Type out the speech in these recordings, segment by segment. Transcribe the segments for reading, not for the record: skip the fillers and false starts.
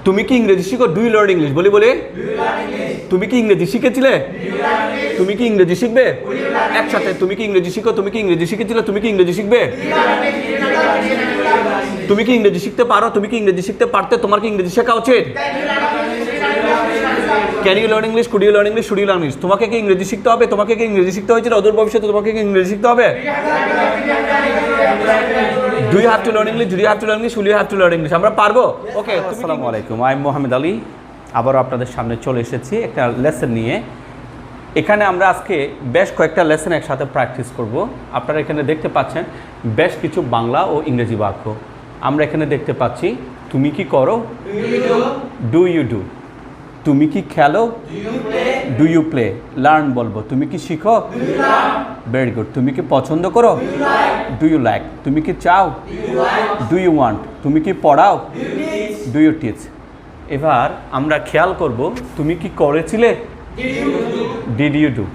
তুমি কি ইংরেজি শিখো? Do you learn English? বলি বলি তুমি কি ইংরেজি শিখেছিলে? তুমি কি ইংরেজি শিখবে? একসাথে তুমি কি ইংরেজি শিখো? তুমি কি ইংরেজি শিখেছিলে? তুমি কি ইংরেজি শিখবে? তুমি কি ইংরেজি শিখতে পারো? তুমি কি ইংরেজি শিখতে পারতে? তোমার কি ইংরেজি শেখা উচিত? Can you learn English? Could you learn English? Should you learn English? তোমাকে কি ইংরেজি শিখতে হবে? তোমাকে কি ইংরেজি শিখতে হয়েছিল অদূর ভবিষ্যতে? তোমাকে কি ইংরেজি শিখতে হবে? Do you have to learn English? Do you have to learn English? Will you have to learn English? আমরা পারবো? ওকে, আসসালামু আলাইকুম, আই এম মোহাম্মদ আলী। আবারও আপনাদের সামনে চলে এসেছি একটা লেসন নিয়ে। এখানে আমরা আজকে বেশ কয়েকটা লেসন একসাথে প্র্যাকটিস করব। আপনারা এখানে দেখতে পাচ্ছেন বেশ কিছু বাংলা ও ইংরেজি বাক্য। আমরা এখানে দেখতে পাচ্ছি তুমি কি করো? Do you do. তুমি কি খেলো? Do you play. লার্ন বলবো। তুমি কি শিখো? Very good. তুমি কি পছন্দ করো? Do you like. তুমি কি চাও? Do you want. তুমি কি পড়াও? Do you teach. এবার আমরা খেয়াল করব তুমি কি করেছিলে? Did you do.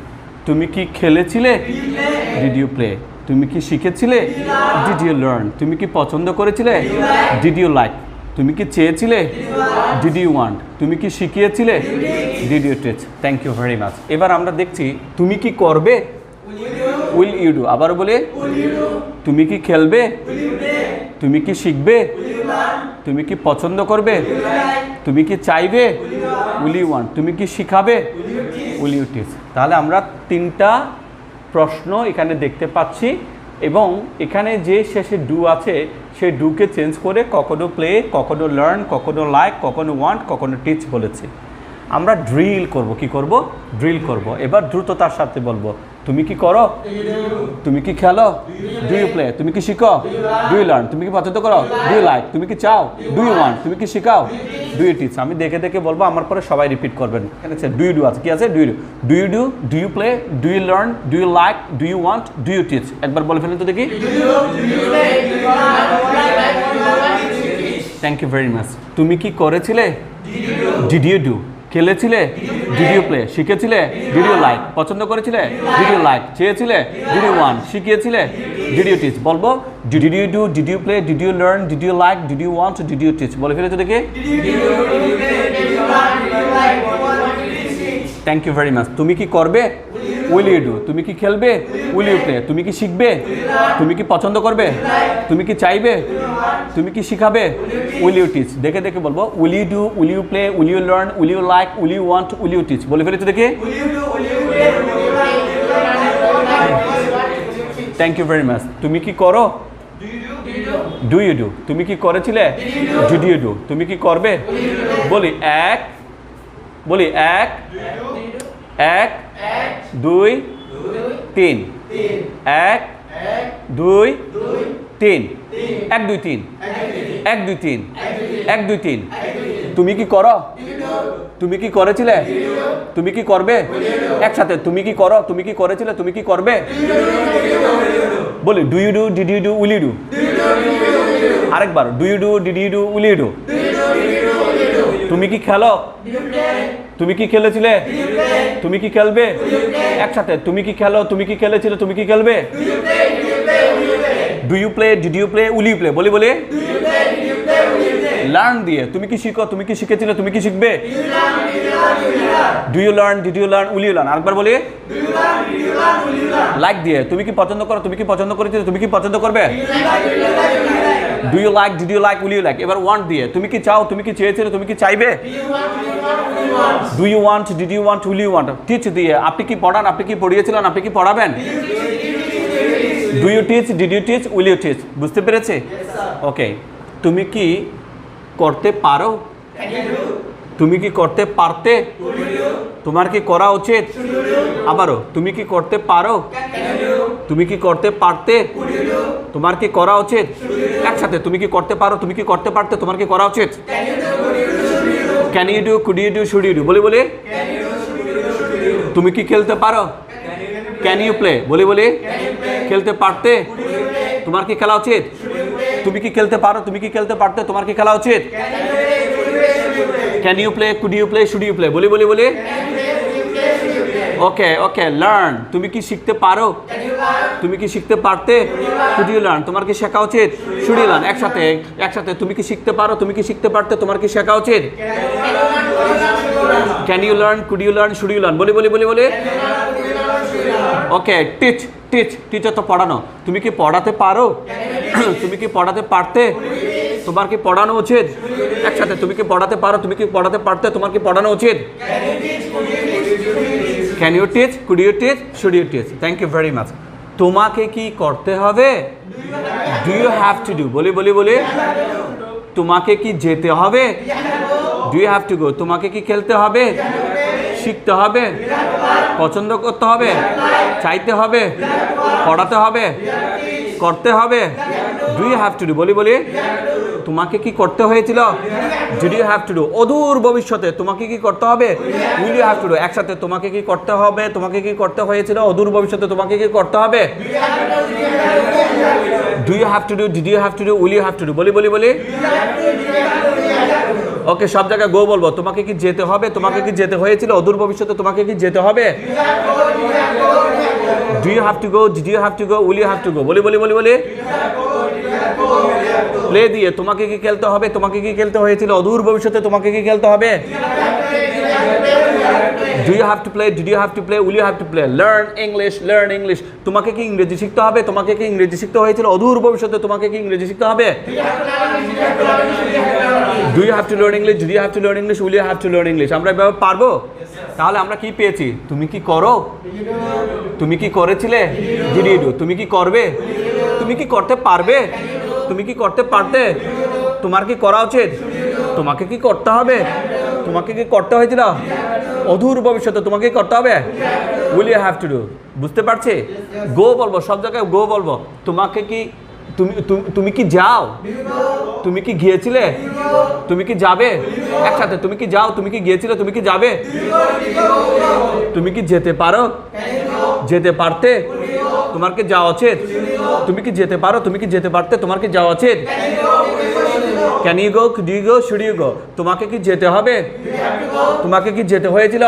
তুমি কি খেলেছিলে? Did you play. তুমি কি শিখেছিলে? Did you learn. তুমি কি পছন্দ করেছিলে? Did you like. তুমি কি চেয়েছিলে? Did you want. তুমি কি শিখিয়েছিলে? Did you teach. Thank you very much. এবার আমরা দেখছি তুমি কি করবে? Will you do. আবার বলে তুমি কি খেলবে? তুমি কি শিখবে? তুমি কি পছন্দ করবে? তুমি কি চাইবে? Will you want. তুমি কি শিখাবে? Will you teach. তাহলে আমরা তিনটা প্রশ্ন এখানে দেখতে পাচ্ছি এবং এখানে যে শেষে ডু আছে সেই ডুকে চেঞ্জ করে কখনো প্লে, কখনো লার্ন, কখনো লাইক, কখনো ওয়ান্ট, কখনো টিচ বলেছি। আমরা ড্রিল করব। কি করব? ড্রিল করব। এবার দ্রুততার সাথে বলবো তুমি কি করো? তুমি কি খেলো? Do you play. তুমি কি শিখো? Do you learn. তুমি কি পছন্দ করো? Do you like. তুমি কি চাও? Do you want. তুমি কি শিখাও? Do you teach. আমি দেখে দেখে বলবো, আমার পরে সবাই রিপিট করবেন। এখানে ডু ইউ ডু আছে। কি আছে? Do you do. Do you do, do you play, do you learn, do you like, do you want, do you teach. একবার বলে ফেলেন তো দেখি। Thank you very much. তুমি কি করেছিলে? Did you do. খেলেছিলে? Did you play. শিখেছিলে? Did you like. পছন্দ করেছিলে? Did you like. চেয়েছিলে? Did you want. শিখিয়েছিলে? Did you teach. বলবো did you do, did you play, did you learn, did you like, did you want, did you teach. বলে ফেলেছো দেখে। Thank you very much. তুমি কি করবে? Will you do. তুমি কি খেলবে? Will you play. তুমি কি শিখবে? তুমি কি পছন্দ করবে? তুমি কি চাইবে? তুমি কি শিখাবে? Will you teach. দেখে দেখে বলবো will you do, will you play, will you learn, will you like, will you want, will you teach. বলে ফেলেছো দেখে। Thank you very much. তুমি কি করো? Do you do. তুমি কি করেছিলে? Did you do. তুমি কি করবে? বলি এক, বলি এক, এক, দুই, তিন। এক, দুই, তিন। এক, দুই, তিন। এক, দুই, তিন। এক, দুই, তিন। তুমি কি করো? তুমি কি করেছিলে? তুমি কি করবে? একসাথে তুমি কি করো? তুমি কি করেছিলে? তুমি কি করবে? বলি do you do, did you do, will you do. আরেকবার do you do, did you do, will you do. তুমি কি খেলো? তুমি কি খেলেছিলে? তুমি কি খেলবে? একসাথে তুমি কি খেলো? তুমি কি খেলেছিলে? তুমি কি খেলবে? Do you play, did you play, will you play. বলি বলি লার্ন দিয়ে তুমি কি শিখো? তুমি কি শিখেছিলে? তুমি কি শিখবে? Do you learn, did you learn, will you learn. আরেকবার বলি লাইক দিয়ে তুমি কি পছন্দ করো? তুমি কি পছন্দ করেছিলে? তুমি কি পছন্দ করবে? Do you like, did you like, will you like. এবার ওয়ান্ট দিয়ে তুমি কি চাও? তুমি কি চেয়েছিলে? তুমি কি চাইবে? Do you want, did you want, will you want. Teach দিয়ে আপনি কি পড়ান? আপনি কি পড়িয়েছিলেন? আপনি কি পড়াবেন? Do you teach, did you teach, will you teach. বুঝতে পেরেছি? ওকে। তুমি কি করতে পারো? তুমি কি করতে পারতে? তোমার কি করা উচিত? আবারও তুমি কি করতে পারো? তুমি কি করতে পারতে? তোমার কি করা উচিত? একসাথে তুমি কি করতে পারো? তুমি কি করতে পারতে? তোমার কি করা উচিত? Can you do, could you do, should you do. বলি বলি তুমি কি খেলতে পারো? Can you play. বলি বলি খেলতে পারতে? তোমার কি খেলা উচিত? তুমি কি খেলতে পারো? তুমি কি খেলতে পারতে? তোমার কি খেলা উচিত? Can you play, could you play, should you play. বলি বলি বলি ওকে ওকে লার্ন, তুমি কি শিখতে পারো? তুমি কি শিখতে পারতে? কুড ইউ লার্ন, তোমার কি শেখা উচিত? শুড ইউ লার্ন, একসাথে একসাথে, তুমি কি শিখতে পারো? তুমি কি শিখতে পারতে? তোমার কি শেখা উচিত? Can you learn, could you learn, should you learn, বলি বলি বলি বলি। ওকে টিচ টিচ, টিচার তো পড়ানো, তুমি কি পড়াতে পারো? তুমি কি পড়াতে পারতে? তোমার কি পড়ানো উচিত? একসাথে, তুমি কি পড়াতে পারো? তুমি কি পড়াতে পারতে? তোমার কি পড়ানো উচিত? Can you teach, could you teach, should you teach. Thank you very much. তোমাকে কি করতে হবে? Do you have to do, বলি বলি বলি। তোমাকে কি যেতে হবে? Do you have to go. তোমাকে কি খেলতে হবে? শিখতে হবে? পছন্দ করতে হবে? চাইতে হবে? পড়াতে হবে? করতে হবে? Do you have to do, বলি বলি। তোমাকে কি করতে হয়েছিল? Did you have to do. অদূর ভবিষ্যতে তোমাকে কি করতে হবে? Will you have to do. একসাথে, তোমাকে কি করতে হবে? তোমাকে কি করতে হয়েছিল? অদূর ভবিষ্যতে তোমাকে কি করতে হবে? Do you have to do, did you have to do, will you have to do, বলি বলি বলি। ওকে, সব জায়গায় গো বলবো। তোমাকে কি যেতে হবে? তোমাকে কি যেতে হয়েছিল? অদূর ভবিষ্যতে তোমাকে কি যেতে হবে? Do you have to go, did you have to go, will you have to go, বলি বলি বলি বলি। প্লে দিয়ে, তোমাকে কি খেলতে হবে? তোমাকে কি খেলতে হয়েছিল? অদূর ভবিষ্যতে তোমাকে কি খেলতে হবে? Do you have to play, did you have to play, will you have to play. Learn English, learn English. তোমাকে কি ইংরেজি শিখতে হবে? তোমাকে কি ইংরেজি শিখতে হয়েছিল? অদূর ভবিষ্যতে তোমাকে কি ইংরেজি শিখতে হবে? Do you have to learn English, did you have to learn English, will you have to learn English. আমরা এভাবে পারবো? তাহলে আমরা কি পেয়েছি? তুমি কি করো? তুমি কি করেছিলে? Did you do. তুমি কি করবে? তুমি কি করতে পারবে? তুমি কি করতে পারতে? তোমার কি করা উচিত? তোমাকে কি করতে হবে? তোমাকে কি করতে হয়েছিল? অদূর ভবিষ্যতে তোমাকে কি করতে হবে? Will you have to do. বুঝতে পারছি? গো বলবো, সব জায়গায় গো বলবো। তোমাকে কি, তুমি কি যাও? তুমি কি গিয়েছিলে? তুমি কি যাবে? একসাথে, তুমি কি যাও? তুমি কি গিয়েছিলে? তুমি কি যাবে? তুমি কি যেতে পারো? যেতে পারতে? তোমার কি যাওয়া উচিত? তুমি কি যেতে পারো? তুমি কি যেতে পারতে? তোমার কি যাওয়া উচিত? Can you go, could you go, should you go. তোমাকে কি যেতে হবে? তোমাকে কি যেতে হয়েছিল?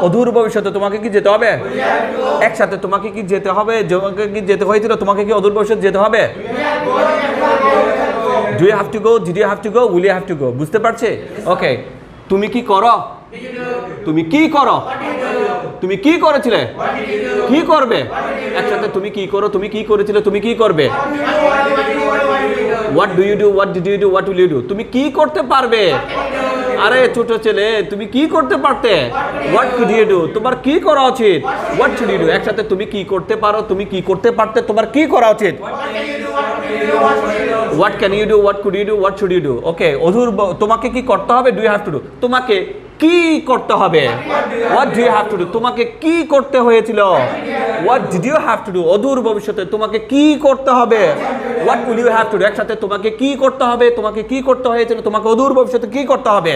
অদূর ভবিষ্যতে তোমাকে কি যেতে হবে? একসাথে, তোমাকে কি যেতে হবে? তোমাকে কি যেতে হয়েছিল? তোমাকে কি অদূর ভবিষ্যতে যেতে হবে? Do you have to go, did you have to go, will you have to go. বুঝতে পারছি? ওকে, তুমি কি করো? তুমি কি করো? তুমি কি করেছিলে? কি করবে? একসাথে, তুমি কি করো? তুমি কি করেছিলে? তুমি কি করবে? What do you do, what did you do, what will you do. তুমি কি করতে পারবে? আরে ছোট ছেলে, তুমি কি করতে পারতে? হোয়াট কুড ইউ ডু, তোমার কি করা উচিত? What should you do. একসাথে, তুমি কি করতে পারো? তুমি কি করতে পারতে? তোমার কি করা উচিত? What can you do, what could you do, what should you do. Okay, অদূর, তোমাকে কি করতে হবে? Do you have to do. তোমাকে কি করতে হবে? What do you have to do. তোমাকে কি করতে হয়েছিল? What did you have to do. অদূর ভবিষ্যতে তোমাকে কি করতে হবে? What will you have to do. একসাথে, তোমাকে কি করতে হবে? তোমাকে কি করতে হয়েছিল? তোমাকে অদূর ভবিষ্যতে কি করতে হবে?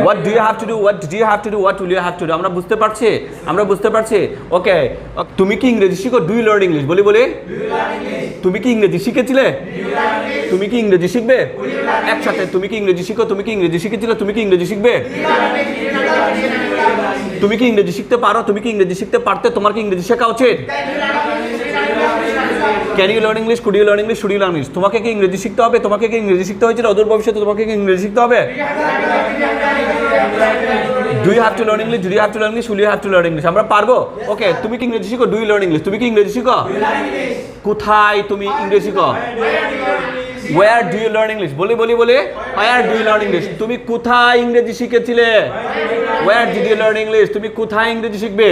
What do you have to do, what did you have to do, what will you have to do. আমরা বুঝতে পারছি? আমরা বুঝতে পারছি? ওকে, তুমি কি ইংরেজি শিখো? ডু ইউ লার্ন ইংলিশ, বলি বলি। তুমি কি ইংরেজি শিখেছিলে? তুমি কি ইংরেজি শিখবে? একসাথে, তুমি কি ইংরেজি শিখো? তুমি কি ইংরেজি শিখেছিলে? তুমি কি ইংরেজি শিখবে? তুমি কি ইংরেজি শিখতে পারো? তুমি কি ইংরেজি শিখতে পারতে? তোমার কি ইংরেজি শেখা উচিত? Can you learn English, could you learn English, should you learn English. তোমাকে কি ইংরেজি শিখতে হবে? তোমাকে কি ইংরেজি শিখতে হয়েছিল? অদূর ভবিষ্যতে তোমাকে কি ইংরেজি শিখতে হবে? Do you have to learn English, did you have to learn English, will you have to learn English. আমরা পারবো? ওকে, তুমি কি ইংরেজি শিখো? Do you learn English. তুমি কি ইংরেজি শিখো? কোথায় তুমি ইংরেজি শিখো? Where do you learn English? বলি বলি বলি। Where do you learn English? তুমি কোথায় ইংরেজি শিখেছিলে? Where did you learn English? তুমি কোথায় ইংরেজি শিখবে?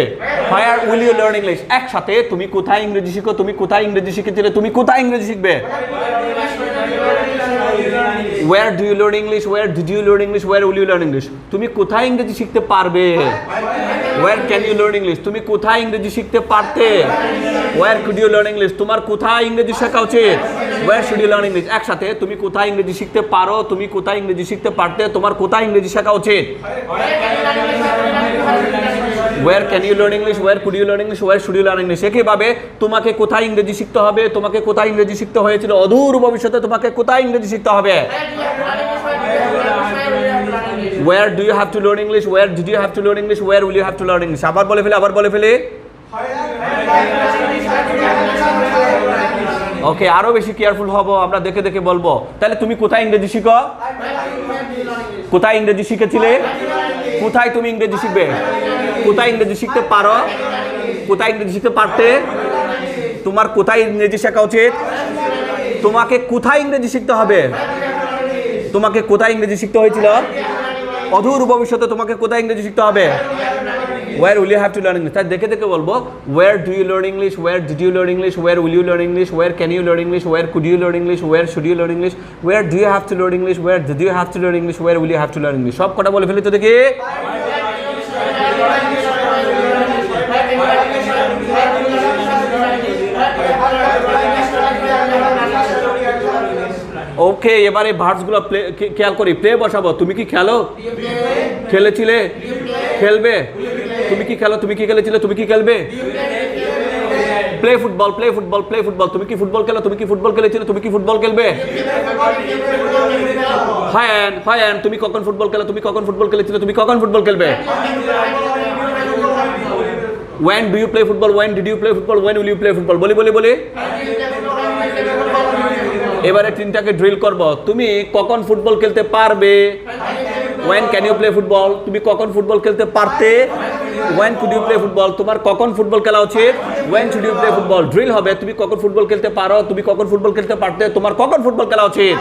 Where will you learn English? একসাথে, তুমি কোথায় ইংরেজি শিখো? তুমি কোথায় ইংরেজি শিখেছিলে? তুমি কোথায় ইংরেজি শিখবে? Where do you learn English? Where did you learn English? Where will you learn English? তুমি কোথায় ইংরেজি শিখতে পারবে? Where can you learn English? তুমি কোথায় ইংরেজি শিখতে পারতে? Where could you learn English? তোমার কোথায় ইংরেজি শেখা উচিত? Where should you learn English? একসাথে, তুমি কোথায় ইংরেজি শিখতে পারো? তুমি কোথায় ইংরেজি শিখতে পারতে? তোমার কোথায় ইংরেজি শেখা উচিত? Where can you learn English? Where could you learn English? Where should you learn English? একইভাবে, তোমাকে কোথায় ইংরেজি শিখতে হবে? তোমাকে কোথায় ইংরেজি শিখতে হয়েছিল? অদূর ভবিষ্যতে তোমাকে কোথায় ইংরেজি শিখতে হবে? Where do you have to learn English? Where did you have to learn English? Where will you have to learn English? আবার বলে ফেলে ওকে, আরো বেশি কেয়ারফুল হব, আমরা দেখে বলবো। তাহলে তুমি কোথায় ইংরেজি শিখো? কোথায় ইংরেজি শিখেছিলে? কোথায় তুমি ইংরেজি শিখবে? কোথায় ইংরেজি শিখতে পারো? কোথায় ইংরেজি শিখতে পারতে? তোমার কোথায় ইংরেজি শেখা উচিত? তোমাকে কোথায় ইংরেজি শিখতে হবে? তোমাকে কোথায় ইংরেজি শিখতে হয়েছিল? অদূর ভবিষ্যতে তোমাকে কোথায় ইংরেজি শিখতে হবে? Where will you have to learn English? তাই দেখে বলবো, where do you learn English? Where did you learn English? Where will you learn English? Where can you learn English? Where could you learn English? Where should you learn English? Where do you have to learn English? Where did you have to learn English? Where will you have to learn English? সব কটা বলে ফেলি তো দেখি। ওকে, এবারে ভার্বসগুলো খেয়াল করি। Play বসাবো। তুমি কি খেলো? খেলেছিলে? খেলবে? তুমি কি খেলো? তুমি কি খেলেছিলে? তুমি কি খেলবে? Play football, play football, play football. তুমি কি ফুটবল খেলো? তুমি কি ফুটবল খেলেছিলে? তুমি কি ফুটবল খেলবে? ফায়ান, তুমি কখন ফুটবল খেলো? তুমি কখন ফুটবল খেলেছিলে? তুমি কখন ফুটবল খেলবে? When do you play football? When did you play football? When will you play football? বলি। এবারে তিনটাকে ড্রিল করব। তুমি কখন ফুটবল খেলতে পারবে? When can you play football? তুমি কখন ফুটবল খেলতে পারতে? When could you play football? তোমার কখন ফুটবল খেলা উচিত? When should you play football? Drill হবে, তুমি কখন ফুটবল খেলতে পারো? তুমি কখন ফুটবল খেলতে পারতে? তোমার কখন ফুটবল খেলা উচিত?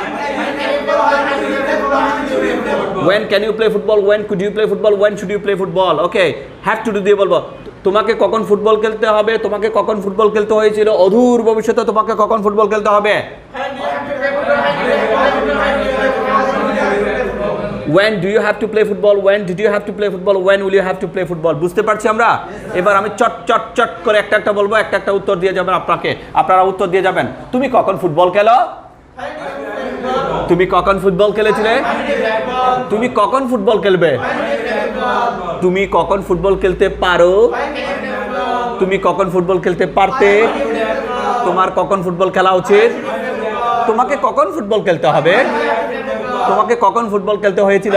When can you play football? When could you play football? When should you play football? Okay, have to দিয়ে বলবো। তোমাকে কখন ফুটবল খেলতে হবে? তোমাকে কখন ফুটবল খেলতে হয়েছিল? অদূর ভবিষ্যতে তোমাকে কখন ফুটবল খেলতে হবে? When do you have to play football? When did you have to play football? When will you have to play football? বুঝতে পারছি আমরা? এবার আমি চট করে একটা বলবো, একটা উত্তর দিয়ে যাবেন আপনারা উত্তর দিয়ে যাবেন। তুমি কখন ফুটবল খেলো? তুমি কখন ফুটবল খেলেছিলে? তুমি কখন ফুটবল খেলবে? তুমি কখন ফুটবল খেলতে পারো? তুমি কখন ফুটবল খেলতে পারতে? তোমার কখন ফুটবল খেলা উচিত? তোমাকে কখন ফুটবল খেলতে হবে? তোমাকে কখন ফুটবল খেলতে হয়েছিল?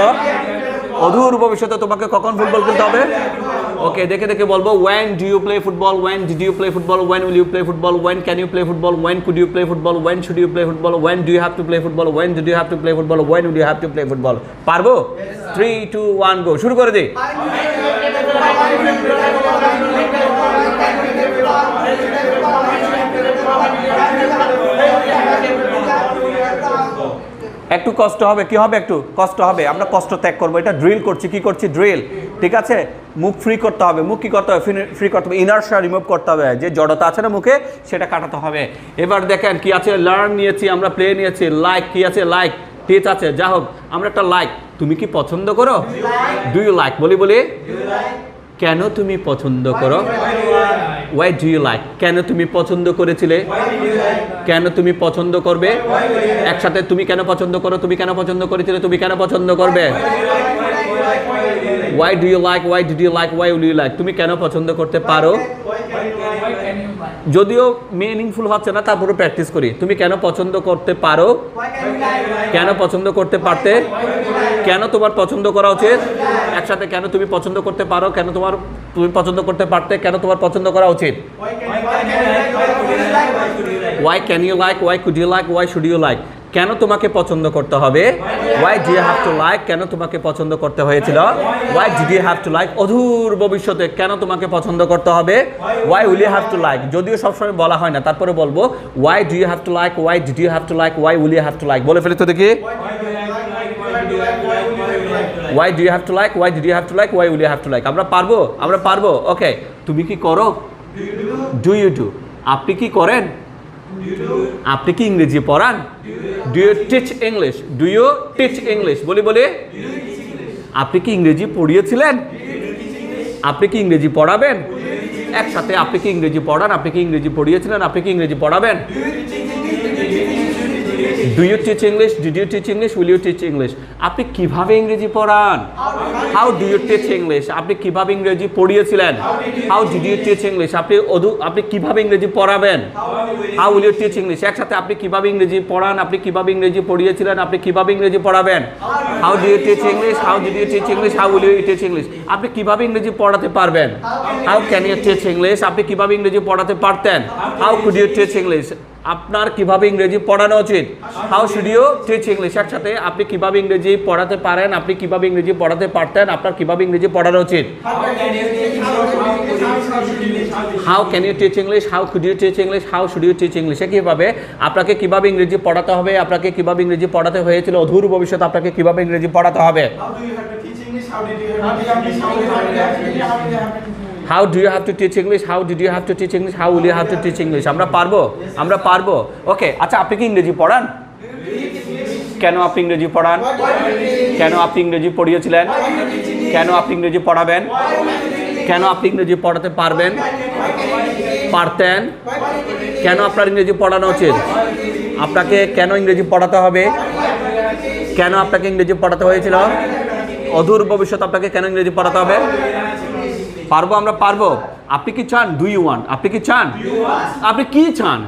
অদূর ভবিষ্যতে তোমাকে কখন ফুটবল খেলতে হবে? ওকে, দেখে বলবো। When do you play football? When did you play football? When will you play football? When can you play football? When could you play football? When should you play football? When do you have to play football? When did you have to play football? When will you have to play football? পারবো? 3 2 1 go, শুরু করে দিই। একটু কষ্ট হবে, কি হবে? একটু কষ্ট হবে, আমরা কষ্ট ত্যাগ করবো। এটা ড্রিল করছি, কি করছি? ড্রিল, ঠিক আছে? মুখ ফ্রি করতে হবে। মুখ কি করতে হবে? ফ্রি করতে হবে, ইনার্শিয়া রিমুভ করতে হবে। যে জড়তা আছে না মুখে, সেটা কাটাতে হবে। এবার দেখেন কি আছে? লার্ন নিয়েছি আমরা, প্লে নিয়েছি, লাইক কি আছে? লাইক, টিচ আছে। যা হোক, আমরা একটা লাইক। তুমি কি পছন্দ করো? Do you like? বলি। কেন তুমি পছন্দ করো? Why do you like? কেন তুমি পছন্দ করেছিলে? কেন তুমি পছন্দ করবে? একসাথে, তুমি কেন পছন্দ করো? তুমি কেন পছন্দ করেছিলে? তুমি কেন পছন্দ করবে? Why do you like? Why did you like? Why will you like? তুমি কেন পছন্দ করতে পারো? যদিও মিনিংফুল হচ্ছে না, তারপরে প্র্যাকটিস করি। তুমি কেন পছন্দ করতে পারো? কেন পছন্দ করতে পারতে? কেন তোমার পছন্দ করা উচিত? একসাথে, কেন তুমি পছন্দ করতে পারো? কেন তুমি পছন্দ করতে পারতে? কেন তোমার পছন্দ করা উচিত? Why can you like? Why could you like? Why should you like? কেন তোমাকে পছন্দ করতে হবে? Why do you have to like? কেন তোমাকে পছন্দ করতে হয়েছিল? Why did you have to like? অদূর ভবিষ্যতে কেন তোমাকে পছন্দ করতে হবে? Why will you have to like? যদিও সবসময় বলা হয় না, তারপরে বলবো Why do you have to like? Why did you have to like? Why will you have to like? বলে ফেলি তো দেখি। Why do you have to like? Why did you have to like? Why will you have to like? আমরা পারবো। Okay, তুমি কি করো? Do you do? আপনি কি করেন? আপনি কি ইংরেজি পড়ান? Do you teach English? Do you teach English? বলি। আপনি কি ইংরেজি পড়িয়েছিলেন? আপনি কি ইংরেজি পড়াবেন? একসাথে, আপনি কি ইংরেজি পড়ান? আপনি কি ইংরেজি পড়িয়েছিলেন? আপনি কি ইংরেজি পড়াবেন? Do you teach English, did you teach English, will you teach English. আপনি কিভাবে ইংরেজি পড়ান? How do you teach English. আপনি কিভাবে ইংরেজি পড়িয়েছিলেন? How did you teach English. আপনি কিভাবে ইংরেজি পড়াবেন? How will you teach English. একসাথে আপনি কিভাবে ইংরেজি পড়ান, আপনি কিভাবে ইংরেজি পড়িয়েছিলেন, আপনি কিভাবে ইংরেজি পড়াবেন? How do you teach English, how did you teach English, how will you teach English. আপনি কিভাবে ইংরেজি পড়াতে পারবেন? How can you teach English. আপনি কিভাবে ইংরেজি পড়াতে পারতেন? How could you teach English. আপনার কিভাবে ইংরেজি পড়ানো উচিত? How should you teach English. একসাথে আপনি কিভাবে ইংরেজি পড়াতে পারেন, আপনি কিভাবে ইংরেজি পড়াতে পারতেন, আপনার কিভাবে ইংরেজি পড়ানো উচিত? How can you teach English, how could you teach English, how should you teach English. একইভাবে আপনাকে কিভাবে ইংরেজি পড়াতে হবে, আপনাকে কিভাবে ইংরেজি পড়াতে হয়েছিল অদূর ভবিষ্যতে আপনাকে কিভাবে ইংরেজি পড়াতে হবে? How do you have to teach English? How did you have to teach English? How will you have to teach English? আমরা পারবো। ওকে, আচ্ছা আপনি কি ইংরেজি পড়ান? কেন আপনি ইংরেজি পড়ান? কেন আপনি ইংরেজি পড়িয়েছিলেন? কেন আপনি ইংরেজি পড়াবেন? কেন আপনি ইংরেজি পড়াতে পারতেন? কেন আপনার ইংরেজি পড়ানো উচিত? আপনাকে কেন ইংরেজি পড়াতে হবে? কেন আপনাকে ইংরেজি পড়াতে হয়েছিল? অদূর ভবিষ্যতে আপনাকে কেন ইংরেজি পড়াতে হবে? আমরা পারবো। আপনি কি চান? Do you want. আপনি কি চান? আপনি কি চান?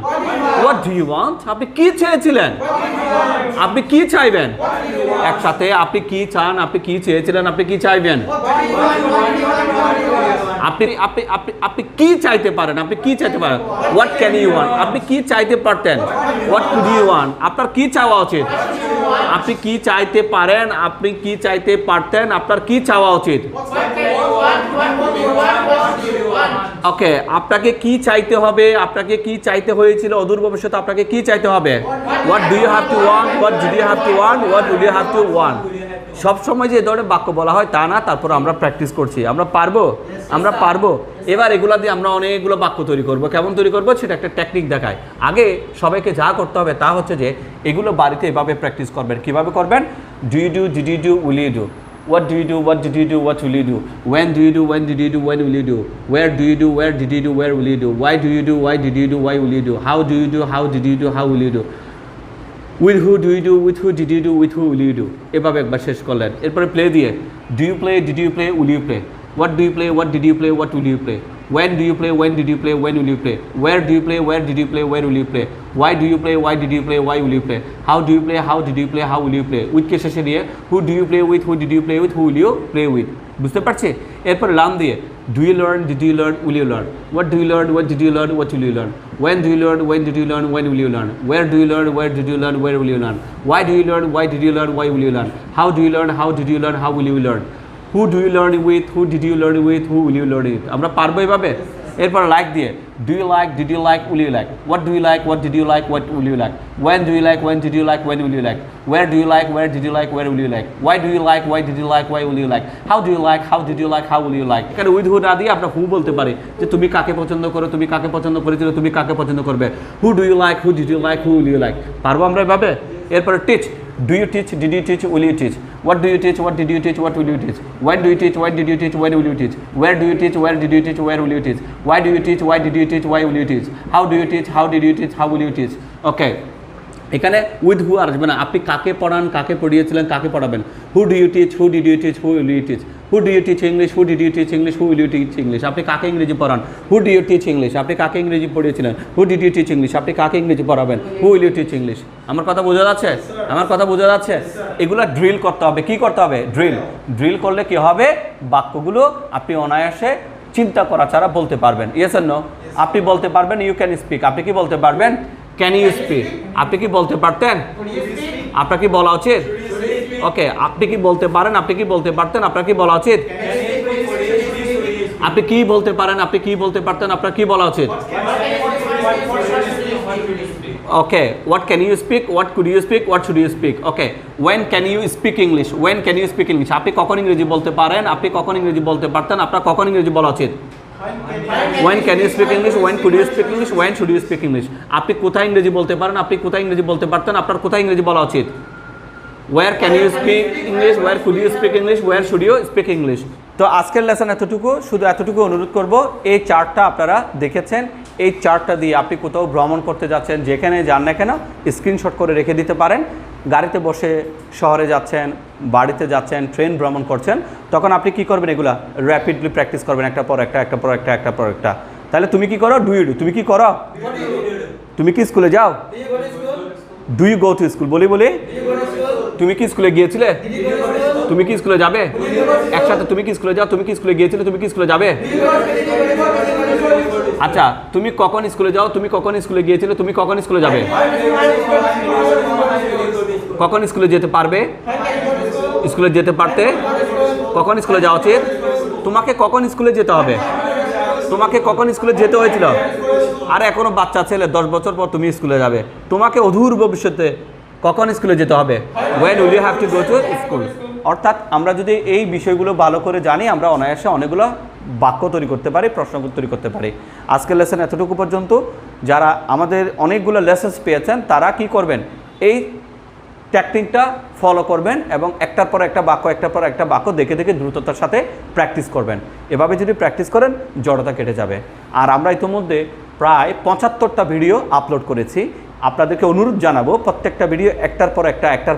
What do you want. আপনি কি চেয়েছিলেন? আপনি কি চাইবেন? একসাথে আপনি কি চান, আপনি কি চেয়েছিলেন, আপনি কি চাইবেন? আপনি কি চাইতে পারেন? আপনি কি চাইতে পারেন? What can you want. আপনি কি চাইতে পারতেন? What could you want. আপনার কি চাওয়া উচিত? আপনি কি চাইতে পারেন, আপনি কি চাইতে পারতেন, আপনার কি চাওয়া উচিত? ওকে, আপনাকে কি চাইতে হবে, আপনাকে কি চাইতে হয়েছিল অদূর ভবিষ্যতে আপনাকে কি চাইতে হবে? What do you have to want, what did you have to want, what will you have to want. সবসময় যে ধরনের বাক্য বলা হয় তা না, তারপর আমরা প্র্যাকটিস করছি। আমরা পারবো। এবার এগুলা দিয়ে আমরা অনেকগুলো বাক্য তৈরি করব। কেমন তৈরি করব সেটা একটা টেকনিক দেখায়। আগে সবাইকে যা করতে হবে তা হচ্ছে যে এগুলো বাড়িতে এভাবে প্র্যাকটিস করবেন। কিভাবে করবেন? Do you do, did you do, will you do. What do you do? What did you do? What will you do? When do you do? When did you do? When will you do? Where do you do? Where did you do? Where will you do? Why do you do? Why did you do? Why will you do? How do you do? How did you do? How will you do? With who do you do? With who did you do? With who will you do? এভাবে একবার শেষ করলেন। এরপরে play দিয়ে do you play? Did you play? Will you play? What do you play? What did you play? What will you play? When do you play? When did you play? When will you play? Where do you play? Where did you play? Where will you play? Why do you play? Why did you play? Why will you play? How do you play? How did you play? How will you play? With কে শেষে দিয়ে who do you play with? Who did you play with? Who will you play with? বুঝতে পারছি? এরপর লাম দিয়ে do you learn? Did you learn? Will you learn? What do you learn? What did you learn? What will you learn? When do you learn? When did you learn? When will you learn? Where do you learn? Where did you learn? Where will you learn? Why do you learn? Why did you learn? Why will you learn? How do you learn? How did you learn? How will you learn? Who do you learn with? Who did you learn with? Who will you learn it? আমরা পারবো এভাবে। এরপর like দিয়ে do you like? Did you like? Will you like? What do you like? What did you like? What will you like? When do you like? When did you like? When will you like? Where do you like? Where did you like? Where will you like? Why do you like? Why did you like? Why will you like? How do you like? How did you like? How will you like? এখানে with হু না দিয়ে আমরা হু বলতে পারি যে তুমি কাকে পছন্দ করো, তুমি কাকে পছন্দ করেছিলে, তুমি কাকে পছন্দ করবে। Who do you like? Who did you like? Who will you like? পারবো আমরা এভাবে। এরপরে teach do you teach? Did you teach? Will you teach? What do you teach? What did you teach? What will you teach? When do you teach? When did you teach? When will you teach? Where do you teach? Where did you teach? Where will you teach? Why do you teach? Why did you teach? Why will you teach? How do you teach? How did you teach? How will you teach? Okay. এখানে with who আসবে না। আপনি কাকে পড়ান, কাকে পড়িয়েছিলেন, কাকে পড়াবেন। Who do you teach? Who did you teach? Who will you teach? Who do you teach English? Who did you teach English? Who will you teach English? আপনি কাকে ইংরেজি পড়ান? Who do you teach English? আপনি কাকে ইংরেজি পড়িয়েছিলেন? Who did you teach English? আপনি কাকে ইংরেজি পড়াবেন? Who will you teach English? আমার কথা বোঝা যাচ্ছে? এগুলো ড্রিল করতে হবে। কি করতে হবে? ড্রিল করলে কি হবে? বাক্যগুলো আপনি অনায়াসে চিন্তা করা ছাড়া বলতে পারবেন। Yes or no? আপনি বলতে পারবেন ইউ ক্যান স্পিক। আপনি কি বলতে পারবেন? Can you speak? আপনি কি বলতে পারতেন? আপনার কি বলা উচিত? ওকে, আপনি কি বলতে পারেন? আপনি কি বলতে পারতেন? আপনার কি বলা উচিত? আপনি কি বলতে পারেন? আপনি কি বলতে পারতেন? আপনার কি বলা উচিত? ওকে, what can you speak? What could you speak? What should you speak? Okay, when can you speak English? When can you speak English? আপনি কখন ইংরেজি বলতে পারেন? আপনি কখন ইংরেজি বলতে পারতেন? আপনার কখন ইংরেজি বলা উচিত? When can you speak English? When could you speak English? When should you speak English? আপনি কোথায় ইংরেজি বলতে পারেন? আপনি কোথায় ইংরেজি বলতে পারতেন? আপনার কোথায় ইংরেজি বলা উচিত? Where can you speak English? Where could you speak English? Where should you speak English? তো আজকের লেসন এতটুকু, শুধু এতটুকু অনুরোধ করব, এই চার্টটা আপনারা দেখেছেন, এই চার্টটা দিয়ে আপনি কোথাও ভ্রমণ করতে যাচ্ছেন, যেখানে যান না কেন স্ক্রিনশট করে রেখে দিতে পারেন। গাড়িতে বসে শহরে যাচ্ছেন, বাড়িতে যাচ্ছেন, ট্রেন ভ্রমণ করছেন, তখন আপনি কি করবেন? এগুলা র্যাপিডলি প্র্যাকটিস করবেন, একটা পর একটা। তাহলে তুমি কি করো? Do you do. তুমি কি করো? তুমি কি স্কুলে যাও? Do you go to school? বলি তুমি কি স্কুলে গিয়েছিলে? তুমি কি স্কুলে যাবে? একসাথে তুমি কি স্কুলে যাও? তুমি কি স্কুলে গিয়েছিলে? তুমি কি স্কুলে যাবে? আচ্ছা, তুমি কখন স্কুলে যাও? তুমি কখন স্কুলে গিয়েছিলে? তুমি কখন স্কুলে যাবে? কখন স্কুলে যেতে পারবে? স্কুলে যেতে পারতে? কখন স্কুলে যাওয়া উচিত? তোমাকে কখন স্কুলে যেতে হবে? তোমাকে কখন স্কুলে যেতে হয়েছিল? আর এখনো বাচ্চা ছেলে, 10 বছর পর তুমি স্কুলে যাবে। তোমাকে অদূর ভবিষ্যতে কখন স্কুলে যেতে হবে? when will you have to go to school? অর্থাৎ আমরা যদি এই বিষয়গুলো ভালো করে জানি, আমরা অনায়াসে অনেকগুলো বাক্য তৈরি করতে পারি, প্রশ্ন তৈরি করতে পারি। আজকের লেসন এতটুকু পর্যন্ত। যারা আমাদের অনেকগুলো লেসন্স পেয়েছেন তারা কি করবেন? এই টেকনিকটা ফলো করবেন এবং একটার পর একটা বাক্য দেখে দ্রুততার সাথে প্র্যাকটিস করবেন। এভাবে যদি প্র্যাকটিস করেন জড়তা কেটে যাবে। আর আমরা ইতিমধ্যে প্রায় 75টা ভিডিও আপলোড করেছি। আপনাদেরকে অনুরোধ জানাবো প্রত্যেকটা ভিডিও একটার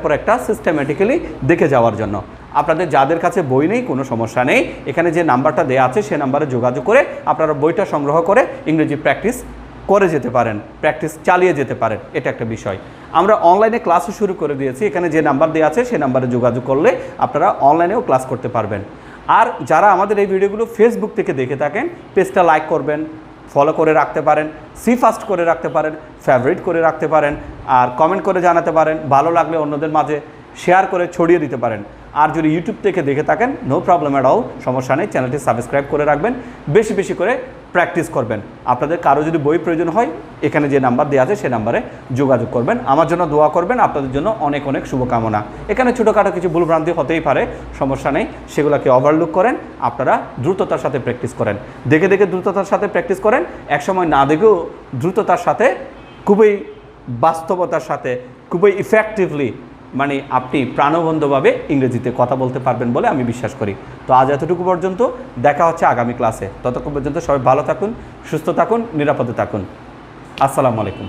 পর একটা সিস্টেম্যাটিক্যালি দেখে যাওয়ার জন্য। আপনাদের যাদের কাছে বই নেই কোনো সমস্যা নেই, এখানে যে নাম্বারটা দেওয়া আছে সে নাম্বারে যোগাযোগ করে আপনারা বইটা সংগ্রহ করে ইংরেজি প্র্যাকটিস করে যেতে পারেন, প্র্যাকটিস চালিয়ে যেতে পারেন। এটা একটা বিষয়। আমরা অনলাইনে ক্লাসও শুরু করে দিয়েছি। এখানে যে নাম্বার দেওয়া আছে সেই নাম্বারে যোগাযোগ করলে আপনারা অনলাইনেও ক্লাস করতে পারবেন। আর যারা আমাদের এই ভিডিওগুলো ফেসবুক থেকে দেখে থাকেন, পেজটা লাইক করবেন, ফলো করে রাখতে পারেন, ফার্স্ট করে রাখতে পারেন, ফেভারিট করে রাখতে পারেন, আর কমেন্ট করে জানাতে পারেন। ভালো লাগলে অন্যদের মাঝে শেয়ার করে ছড়িয়ে দিতে পারেন। আর যদি ইউটিউব থেকে দেখে থাকেন, নো প্রবলেম অ্যাট অল, সমস্যা নেই, চ্যানেলটি সাবস্ক্রাইব করে রাখবেন। বেশি করে প্র্যাকটিস করবেন। আপনাদের কারো যদি বই প্রয়োজন হয়, এখানে যে নাম্বার দেওয়া আছে সে নাম্বারে যোগাযোগ করবেন। আমার জন্য দোয়া করবেন। আপনাদের জন্য অনেক শুভকামনা। এখানে ছোটোখাটো কিছু ভুলভ্রান্তি হতেই পারে, সমস্যা নেই, সেগুলোকে ওভারলুক করেন। আপনারা দ্রুততার সাথে প্র্যাকটিস করেন, দেখে দ্রুততার সাথে প্র্যাকটিস করেন। একসময় না দেখেও দ্রুততার সাথে, খুবই বাস্তবতার সাথে, খুবই ইফেক্টিভলি, মানে আপনি প্রাণবন্ধভাবে ইংরেজিতে কথা বলতে পারবেন বলে আমি বিশ্বাস করি। তো আজ এতটুকু পর্যন্ত, দেখা হচ্ছে আগামী ক্লাসে। ততক্ষণ পর্যন্ত সবাই ভালো থাকুন, সুস্থ থাকুন, নিরাপদে থাকুন। আসসালামু আলাইকুম।